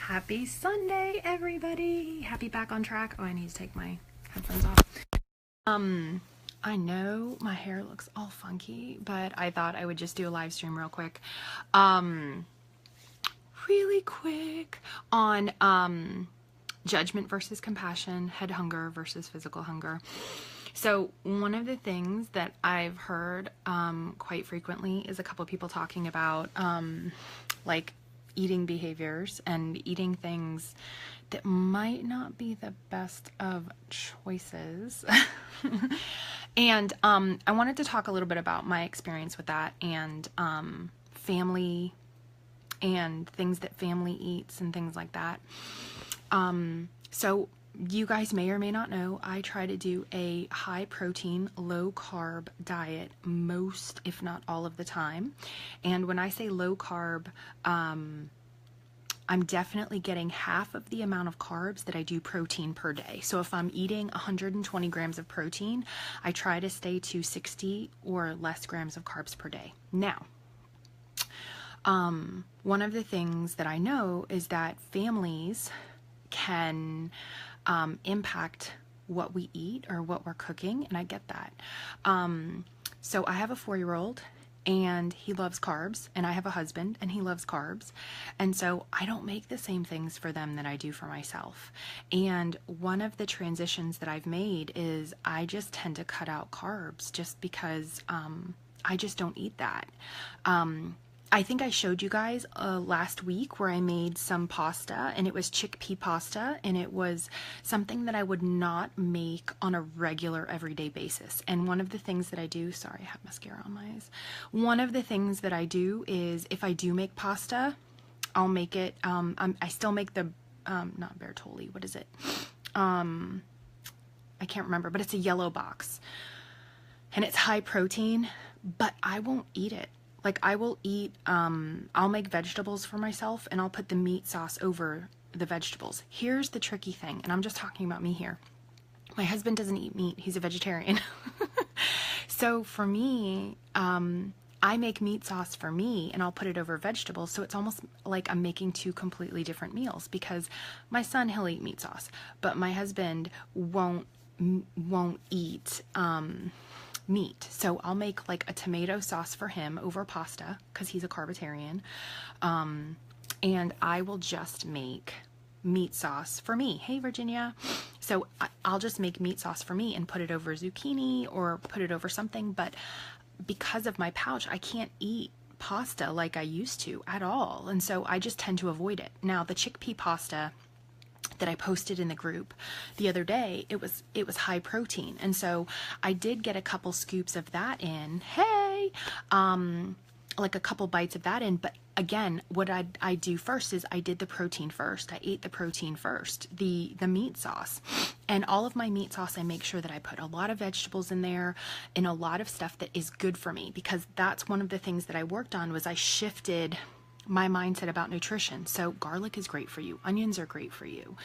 Happy Sunday, everybody. Happy back on track. Oh, I need to take my headphones off. I know my hair looks all funky, but I thought I would just do a live stream real quick. Really quick on judgment versus compassion, head hunger versus physical hunger. So one of the things that I've heard quite frequently is a couple of people talking about like eating behaviors and eating things that might not be the best of choices. And I wanted to talk a little bit about my experience with that and family and things that family eats and things like that. So you guys may or may not know, I try to do a high protein, low carb diet most, if not all of the time. And when I say low carb, I'm definitely getting half of the amount of carbs that I do protein per day. So if I'm eating 120 grams of protein, I try to stay to 60 or less grams of carbs per day. Now, one of the things that I know is that families can impact what we eat or what we're cooking, and I get that. So I have a 4-year-old and he loves carbs, and I have a husband and he loves carbs, and so I don't make the same things for them that I do for myself. And one of the transitions that I've made is I just tend to cut out carbs just because I just don't eat that. I think I showed you guys last week where I made some pasta, and it was chickpea pasta, and it was something that I would not make on a regular everyday basis. And one of the things that I do, sorry, I have mascara on my eyes. One of the things that I do is if I do make pasta, I'll make it, I still make the, not Bertolli, what is it? I can't remember, but it's a yellow box and it's high protein, but I won't eat it. Like I will eat, I'll make vegetables for myself and I'll put the meat sauce over the vegetables. Here's the tricky thing, and I'm just talking about me here. My husband doesn't eat meat. He's a vegetarian. So for me, I make meat sauce for me and I'll put it over vegetables. So it's almost like I'm making two completely different meals, because my son, he'll eat meat sauce, but my husband won't eat, meat. So I'll make like a tomato sauce for him over pasta because he's a carbitarian. And I will just make meat sauce for me. Hey, Virginia. So I'll just make meat sauce for me and put it over zucchini or put it over something. But because of my pouch, I can't eat pasta like I used to at all. And so I just tend to avoid it. Now, the chickpea pasta that I posted in the group the other day, it was high protein, and so I did get a couple scoops of that in. Hey, like a couple bites of that in. But again, what I do first is I did the protein first. I ate the protein first, the meat sauce, and all of my meat sauce, I make sure that I put a lot of vegetables in there and a lot of stuff that is good for me, because that's one of the things that I worked on, was I shifted my mindset about nutrition. So garlic is great for you. Onions are great for you.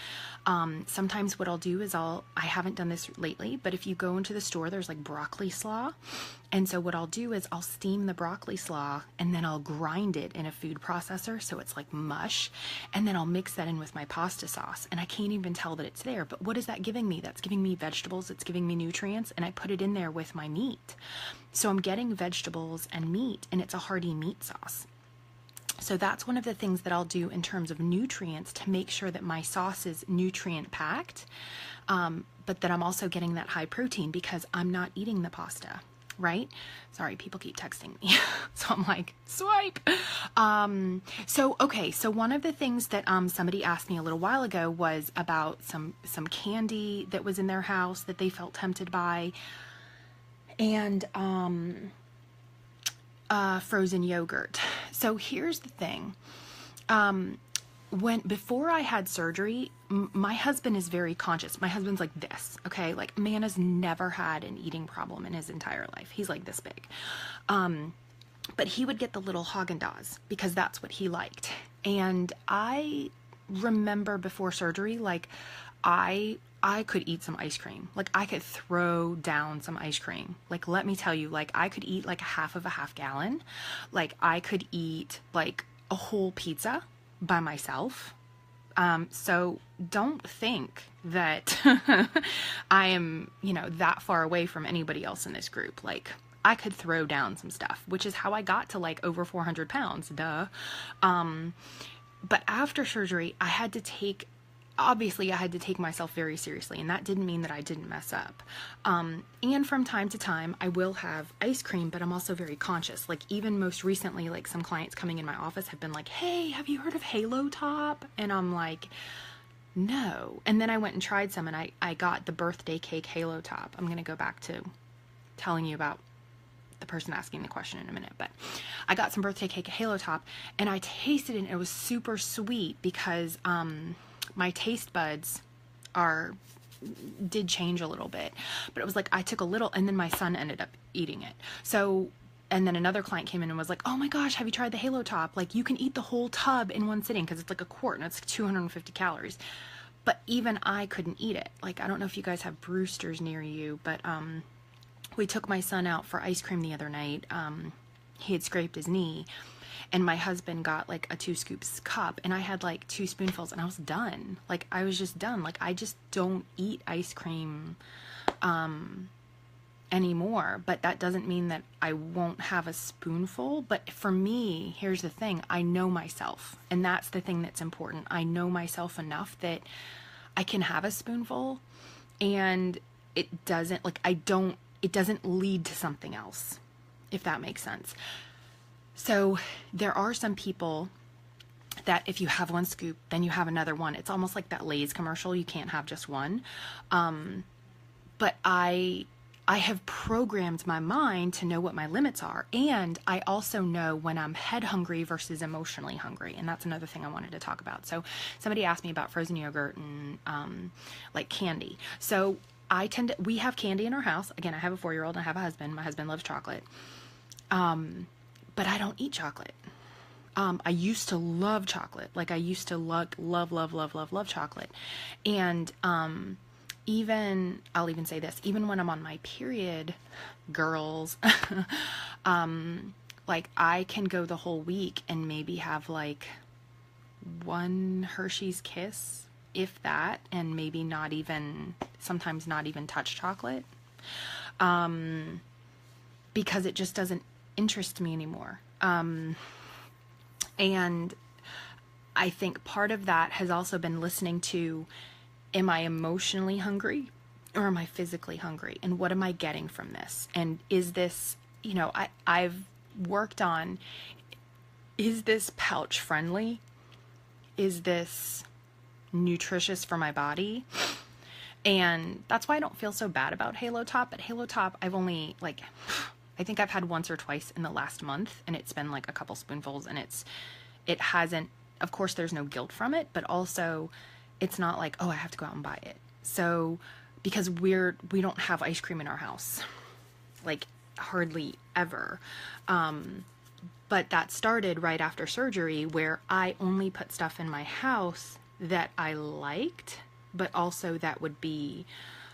Sometimes what I'll do is I haven't done this lately, but if you go into the store, there's like broccoli slaw. And so what I'll do is I'll steam the broccoli slaw and then I'll grind it in a food processor so it's like mush. And then I'll mix that in with my pasta sauce. And I can't even tell that it's there. But what is that giving me? That's giving me vegetables. It's giving me nutrients. And I put it in there with my meat. So I'm getting vegetables and meat, and it's a hearty meat sauce. So that's one of the things that I'll do in terms of nutrients to make sure that my sauce is nutrient packed, but that I'm also getting that high protein because I'm not eating the pasta, right? Sorry, people keep texting me. So I'm like, swipe. So one of the things that somebody asked me a little while ago was about some candy that was in their house that they felt tempted by, and frozen yogurt. So here's the thing. Before I had surgery, my husband is very conscious. My husband's like this, okay? Like, man has never had an eating problem in his entire life. He's like this big. But he would get the little Haagen-Dazs because that's what he liked. And I remember before surgery, like, I could eat some ice cream. Like, I could throw down some ice cream. Like, let me tell you, like, I could eat like half of a half gallon. Like, I could eat like a whole pizza by myself. So don't think that I am, that far away from anybody else in this group. Like, I could throw down some stuff, which is how I got to like over 400 pounds, duh. But after surgery, obviously I had to take myself very seriously, and that didn't mean that I didn't mess up. And from time to time, I will have ice cream, but I'm also very conscious. Like, even most recently, like, some clients coming in my office have been like, hey, have you heard of Halo Top? And I'm like, no. And then I went and tried some, and I got the birthday cake Halo Top. I'm going to go back to telling you about the person asking the question in a minute, but I got some birthday cake Halo Top, and I tasted it, and it was super sweet because my taste buds did change a little bit, but it was like I took a little, and then my son ended up eating it. So, and then another client came in and was like, oh my gosh, have you tried the Halo Top? Like, you can eat the whole tub in one sitting because it's like a quart and it's 250 calories. But even I couldn't eat it. Like, I don't know if you guys have Brewsters near you, but we took my son out for ice cream the other night. He had scraped his knee, and my husband got like a 2 scoops cup, and I had like 2 spoonfuls, and I was done. Like, I was just done. Like, I just don't eat ice cream anymore, but that doesn't mean that I won't have a spoonful. But for me, here's the thing, I know myself, and that's the thing that's important. I know myself enough that I can have a spoonful, and it doesn't lead to something else, if that makes sense. So there are some people that if you have 1 scoop, then you have another one. It's almost like that Lay's commercial. You can't have just one. But I have programmed my mind to know what my limits are. And I also know when I'm head hungry versus emotionally hungry. And that's another thing I wanted to talk about. So somebody asked me about frozen yogurt and like candy. So we have candy in our house. Again, I have a 4-year-old and I have a husband. My husband loves chocolate. But I don't eat chocolate. I used to love chocolate. Like, I used to love chocolate. And, I'll even say this, even when I'm on my period, girls, like, I can go the whole week and maybe have like 1 Hershey's Kiss, if that, and maybe sometimes not even touch chocolate, because it just doesn't interest me anymore. And I think part of that has also been listening to, am I emotionally hungry or am I physically hungry? And what am I getting from this? And is this, I've worked on, is this pouch friendly? Is this nutritious for my body? And that's why I don't feel so bad about Halo Top. But Halo Top, I think I've had once or twice in the last month, and it's been like a couple spoonfuls, and it hasn't, of course there's no guilt from it, but also it's not like, oh, I have to go out and buy it. So, because we don't have ice cream in our house, like, hardly ever. But that started right after surgery, where I only put stuff in my house that I liked, but also that would be,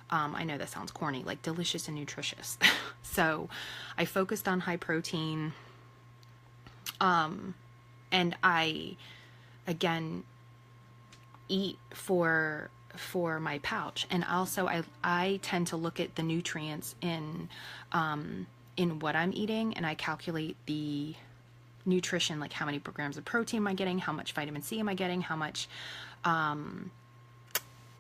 I know that sounds corny, like delicious and nutritious. So I focused on high protein. And I, again, eat for my pouch. And also I tend to look at the nutrients in what I'm eating, and I calculate the nutrition, like how many grams of protein am I getting, how much vitamin C am I getting, how much,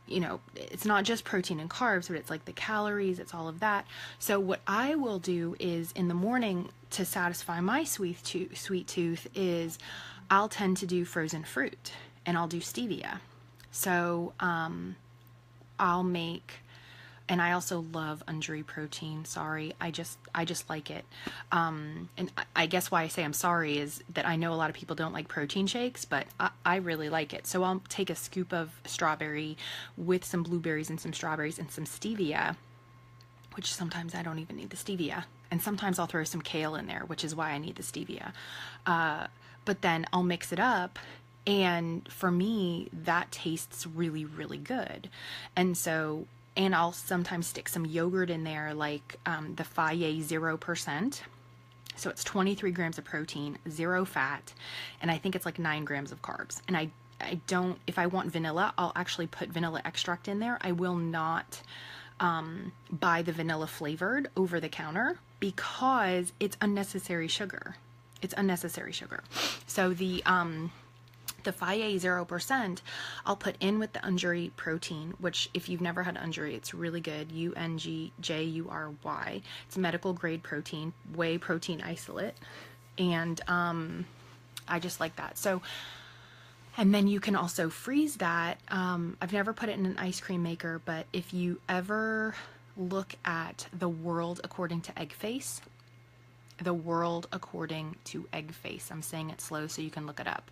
it's not just protein and carbs, but it's like the calories, it's all of that. So what I will do is in the morning, to satisfy my sweet tooth, is I'll tend to do frozen fruit, and I'll do stevia. So I'll make, and I also love Undri protein. Sorry, I just like it. And I guess why I say I'm sorry is that I know a lot of people don't like protein shakes, but I really like it. So I'll take a scoop of strawberry with some blueberries and some strawberries and some stevia, which sometimes I don't even need the stevia. And sometimes I'll throw some kale in there, which is why I need the stevia. But then I'll mix it up. And for me, that tastes really, really good. And I'll sometimes stick some yogurt in there, like the Faye 0%. So it's 23 grams of protein, 0 fat, and I think it's like 9 grams of carbs. And don't, if I want vanilla, I'll actually put vanilla extract in there. I will not buy the vanilla flavored over the counter because it's unnecessary sugar. It's unnecessary sugar. So the Faye 0%, I'll put in with the Unjury protein, which if you've never had Unjury, it's really good. UNGJURY. It's medical grade protein, whey protein isolate. And I just like that. So, and then you can also freeze that. I've never put it in an ice cream maker, but if you ever look at The World According to Egg Face, The World According to Egg Face, I'm saying it slow so you can look it up.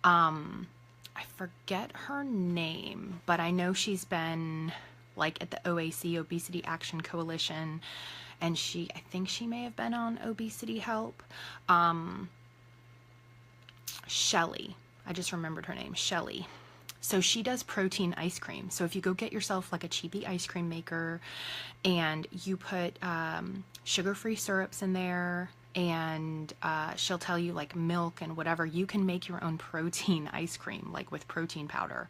I forget her name, but I know she's been like at the OAC, Obesity Action Coalition, and I think she may have been on Obesity Help. Shelly, I just remembered her name, Shelly. So she does protein ice cream. So if you go get yourself like a cheapy ice cream maker and you put sugar-free syrups in there, and she'll tell you like milk and whatever, you can make your own protein ice cream, like with protein powder,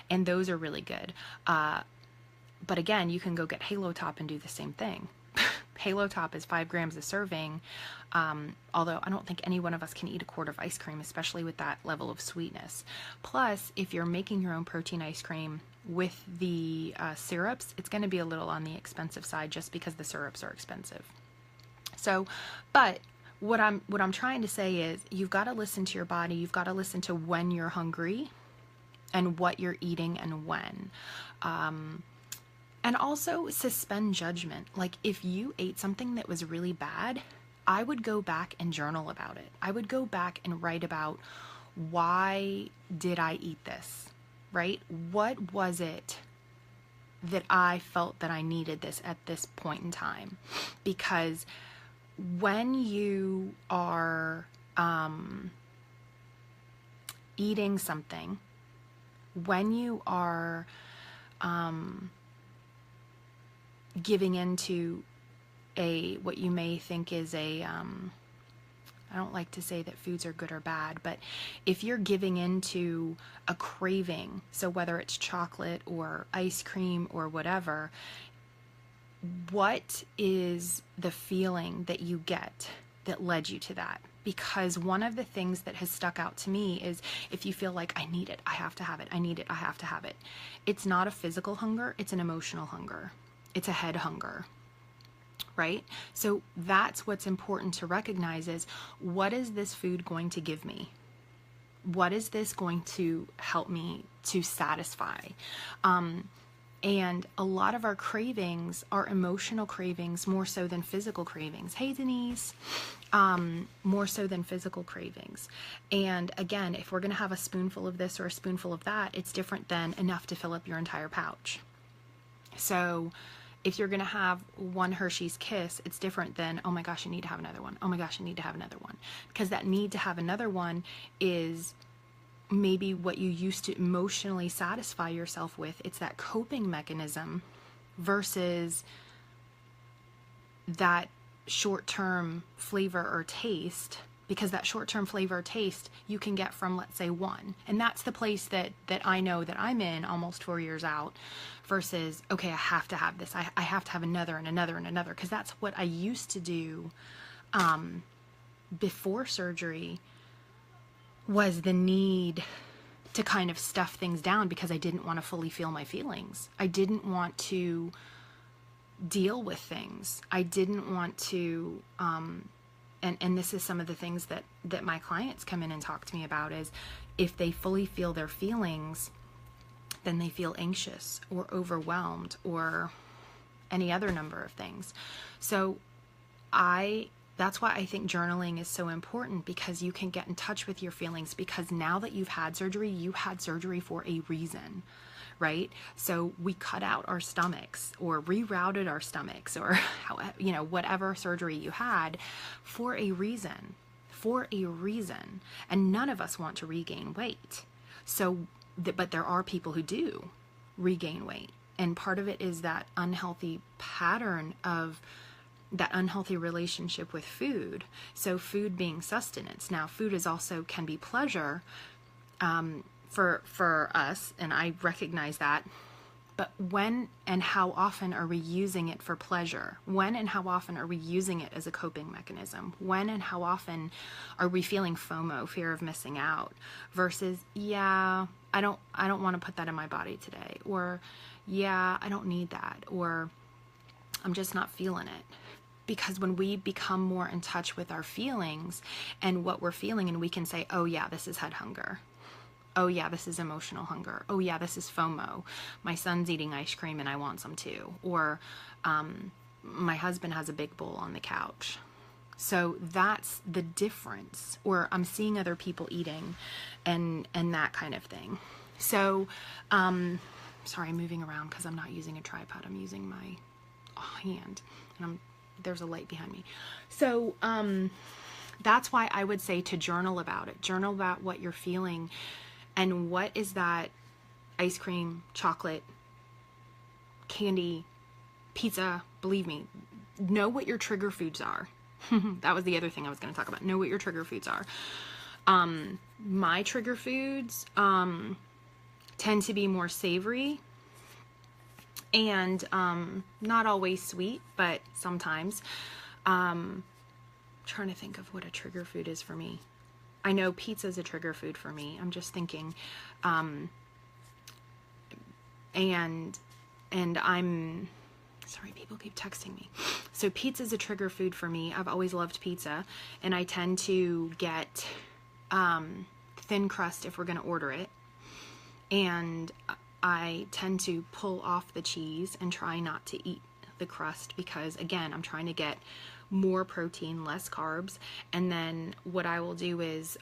and those are really good. But again, you can go get Halo Top and do the same thing. Halo Top is 5 grams a serving, although I don't think any one of us can eat a quart of ice cream, especially with that level of sweetness. Plus, if you're making your own protein ice cream with the syrups, it's going to be a little on the expensive side just because the syrups are expensive. So, but what I'm trying to say is you've got to listen to your body. You've got to listen to when you're hungry and what you're eating and when. And also suspend judgment. Like if you ate something that was really bad, I would go back and journal about it. I would go back and write about, why did I eat this, right? What was it that I felt that I needed this at this point in time? Because when you are eating something, when you are giving into what you may think is I don't like to say that foods are good or bad, but if you're giving into a craving, so whether it's chocolate or ice cream or whatever, what is the feeling that you get that led you to that? Because one of the things that has stuck out to me is if you feel like I need it, I have to have it, I need it, I have to have it. It's not a physical hunger, it's an emotional hunger. It's a head hunger, right? So that's what's important to recognize is, what is this food going to give me? What is this going to help me to satisfy? And a lot of our cravings are emotional cravings more so than physical cravings. Hey, Denise. More so than physical cravings. And again, if we're going to have a spoonful of this or a spoonful of that, it's different than enough to fill up your entire pouch. So if you're going to have one Hershey's Kiss, it's different than, oh my gosh, I need to have another one. Oh my gosh, I need to have another one. Because that need to have another one is maybe what you used to emotionally satisfy yourself with. It's that coping mechanism versus that short-term flavor or taste, because that short-term flavor or taste you can get from, let's say, one. And that's the place that I know that I'm in almost 4 years out, versus, okay, I have to have this. I have to have another and another and another, because that's what I used to do before surgery, was the need to kind of stuff things down because I didn't want to fully feel my feelings. I didn't want to deal with things. I didn't want to, and this is some of the things that my clients come in and talk to me about, is if they fully feel their feelings, then they feel anxious or overwhelmed or any other number of things. So that's why I think journaling is so important, because you can get in touch with your feelings, because now that you've had surgery, you had surgery for a reason, right? So we cut out our stomachs or rerouted our stomachs or whatever surgery you had for a reason, and none of us want to regain weight. So, but there are people who do regain weight. And part of it is that unhealthy pattern of that unhealthy relationship with food. So food being sustenance. Now, food is also can be pleasure. for us, and I recognize that. But when and how often are we using it for pleasure? When and how often are we using it as a coping mechanism? When and how often are we feeling FOMO, fear of missing out, versus, yeah, I don't want to put that in my body today, or yeah, I don't need that, or I'm just not feeling it. Because when we become more in touch with our feelings and what we're feeling, and we can say, oh yeah, this is head hunger. Oh yeah, this is emotional hunger. Oh yeah, this is FOMO. My son's eating ice cream and I want some too. Or my husband has a big bowl on the couch. So that's the difference. Or I'm seeing other people eating and that kind of thing. So, sorry, I'm moving around because I'm not using a tripod. I'm using my hand, and there's a light behind me. So, that's why I would say to journal about it. Journal about what you're feeling. And what is that ice cream, chocolate, candy, pizza? Believe me, know what your trigger foods are. That was the other thing I was going to talk about. Know what your trigger foods are. My trigger foods tend to be more savory and not always sweet, but sometimes. Trying to think of what a trigger food is for me. I know pizza is a trigger food for me. I'm just thinking, and I'm sorry, people keep texting me. So pizza is a trigger food for me. I've always loved pizza, and I tend to get thin crust if we're going to order it, and I tend to pull off the cheese and try not to eat the crust because, again, I'm trying to get more protein, less carbs. And then what I will do is,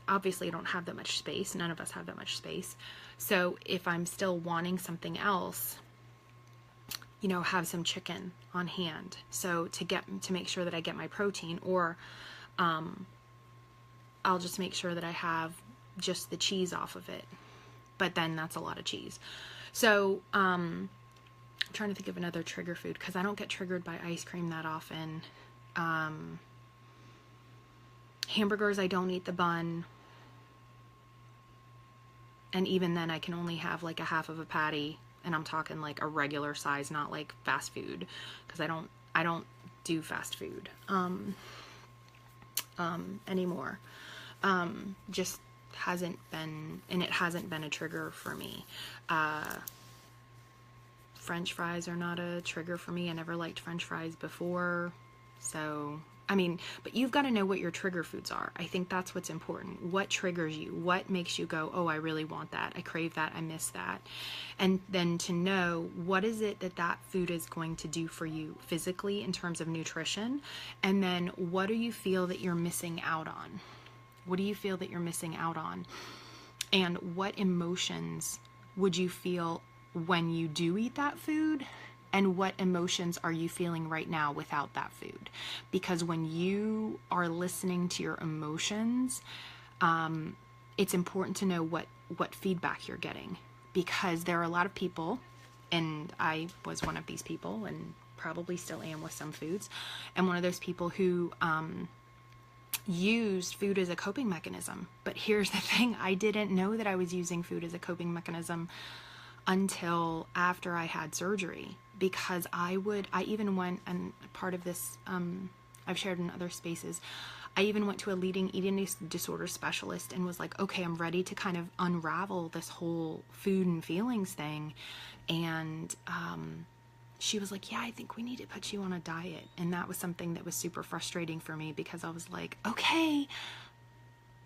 obviously I don't have that much space. None of us have that much space. So if I'm still wanting something else, have some chicken on hand. So to make sure that I get my protein, or, I'll just make sure that I have just the cheese off of it. But then that's a lot of cheese. So, I'm trying to think of another trigger food because I don't get triggered by ice cream that often. Hamburgers, I don't eat the bun. And even then I can only have like a half of a patty, and I'm talking like a regular size, not like fast food, because I don't do fast food anymore. Just hasn't been, and it hasn't been a trigger for me. French fries are not a trigger for me. I never liked French fries before. So, but you've got to know what your trigger foods are. I think that's what's important. What triggers you? What makes you go, oh, I really want that. I crave that. I miss that. And then to know what is it that food is going to do for you physically in terms of nutrition. And then what do you feel that you're missing out on? What do you feel that you're missing out on? And what emotions would you feel when you do eat that food, and what emotions are you feeling right now without that food? Because when you are listening to your emotions, it's important to know what feedback you're getting, because there are a lot of people, and I was one of these people and probably still am with some foods, and one of those people who used food as a coping mechanism. But here's the thing, I didn't know that I was using food as a coping mechanism until after I had surgery, because I even went, and part of this, I've shared in other spaces, I even went to a leading eating disorder specialist and was like, okay, I'm ready to kind of unravel this whole food and feelings thing. And she was like, yeah, I think we need to put you on a diet. And that was something that was super frustrating for me, because I was like, okay,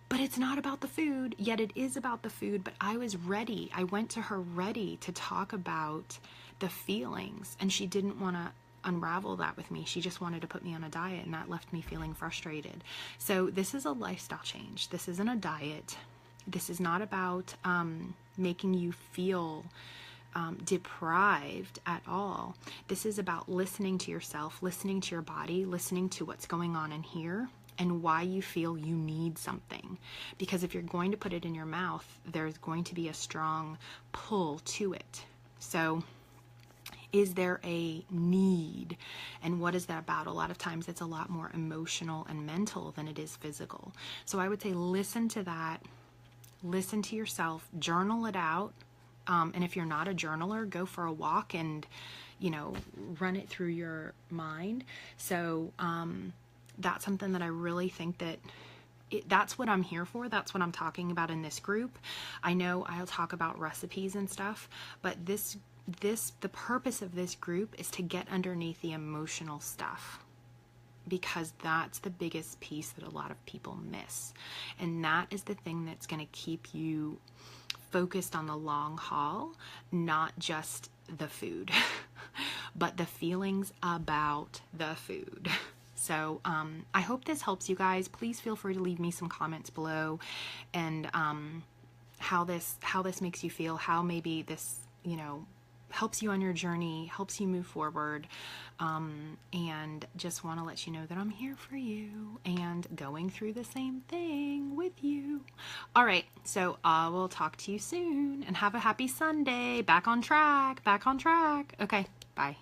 but it's not about the food, yet it is about the food. But I was ready. I went to her ready to talk about the feelings, and she didn't want to unravel that with me. She just wanted to put me on a diet, and that left me feeling frustrated. So this is a lifestyle change. This isn't a diet. This is not about making you feel deprived at all. This is about listening to yourself, listening to your body, listening to what's going on in here, and why you feel you need something. Because if you're going to put it in your mouth, there's going to be a strong pull to it. So is there a need? And what is that about? A lot of times it's a lot more emotional and mental than it is physical. So I would say listen to that. listen to yourself, journal it out. And if you're not a journaler, go for a walk and, run it through your mind. So that's something that I really think that that's what I'm here for. That's what I'm talking about in this group. I know I'll talk about recipes and stuff, but the purpose of this group is to get underneath the emotional stuff, because that's the biggest piece that a lot of people miss. And that is the thing that's going to keep you focused on the long haul, not just the food, but the feelings about the food. So I hope this helps you guys. Please feel free to leave me some comments below, and how this makes you feel, how maybe this, helps you on your journey, helps you move forward, and just want to let you know that I'm here for you and going through the same thing with you. All right, so I will talk to you soon, and have a happy Sunday. Back on track. Okay, bye.